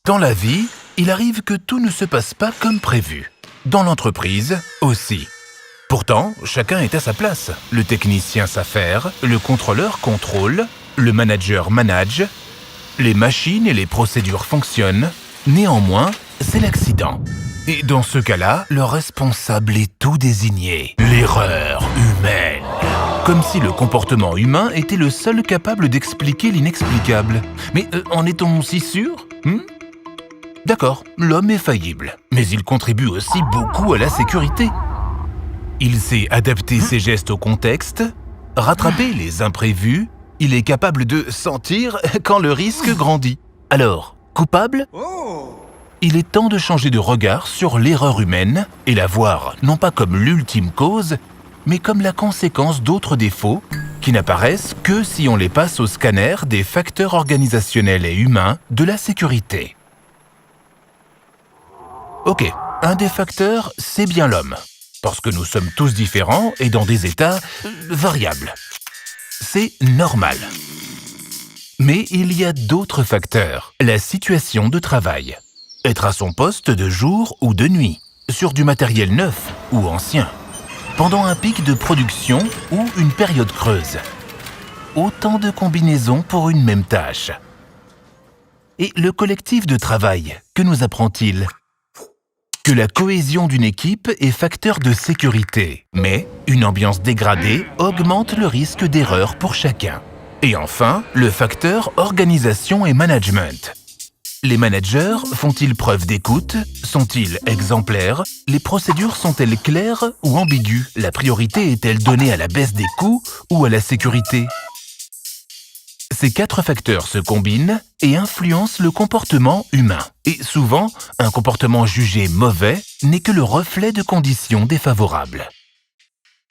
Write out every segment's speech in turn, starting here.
Dans la vie, il arrive que tout ne se passe pas comme prévu. Dans l'entreprise aussi. Pourtant, chacun est à sa place. Le technicien s'affaire, le contrôleur contrôle, le manager manage, les machines et les procédures fonctionnent. Néanmoins, c'est l'accident. Et dans ce cas-là, le responsable est tout désigné. L'erreur humaine. Comme si le comportement humain était le seul capable d'expliquer l'inexplicable. Mais en est-on si sûr? D'accord, l'homme est faillible, mais il contribue aussi beaucoup à la sécurité. Il sait adapter ses gestes au contexte, rattraper les imprévus, il est capable de sentir quand le risque grandit. Alors, coupable? Il est temps de changer de regard sur l'erreur humaine et la voir non pas comme l'ultime cause, mais comme la conséquence d'autres défauts qui n'apparaissent que si on les passe au scanner des facteurs organisationnels et humains de la sécurité. Ok, un des facteurs, c'est bien l'homme, parce que nous sommes tous différents et dans des états variables. C'est normal. Mais il y a d'autres facteurs, la situation de travail. Être à son poste de jour ou de nuit, sur du matériel neuf ou ancien, pendant un pic de production ou une période creuse. Autant de combinaisons pour une même tâche. Et le collectif de travail, que nous apprend-il ? Que la cohésion d'une équipe est facteur de sécurité, mais une ambiance dégradée augmente le risque d'erreur pour chacun. Et enfin, le facteur organisation et management. Les managers font-ils preuve d'écoute? Sont-ils exemplaires? Les procédures sont-elles claires ou ambiguës? La priorité est-elle donnée à la baisse des coûts ou à la sécurité? Ces 4 facteurs se combinent et influencent le comportement humain. Et souvent, un comportement jugé mauvais n'est que le reflet de conditions défavorables.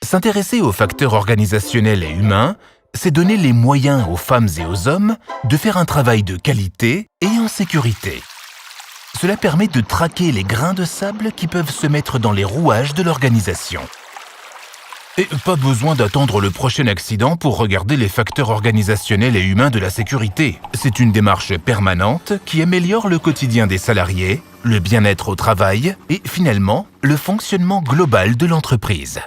S'intéresser aux facteurs organisationnels et humains, c'est donner les moyens aux femmes et aux hommes de faire un travail de qualité et en sécurité. Cela permet de traquer les grains de sable qui peuvent se mettre dans les rouages de l'organisation. Et pas besoin d'attendre le prochain accident pour regarder les facteurs organisationnels et humains de la sécurité. C'est une démarche permanente qui améliore le quotidien des salariés, le bien-être au travail et finalement, le fonctionnement global de l'entreprise.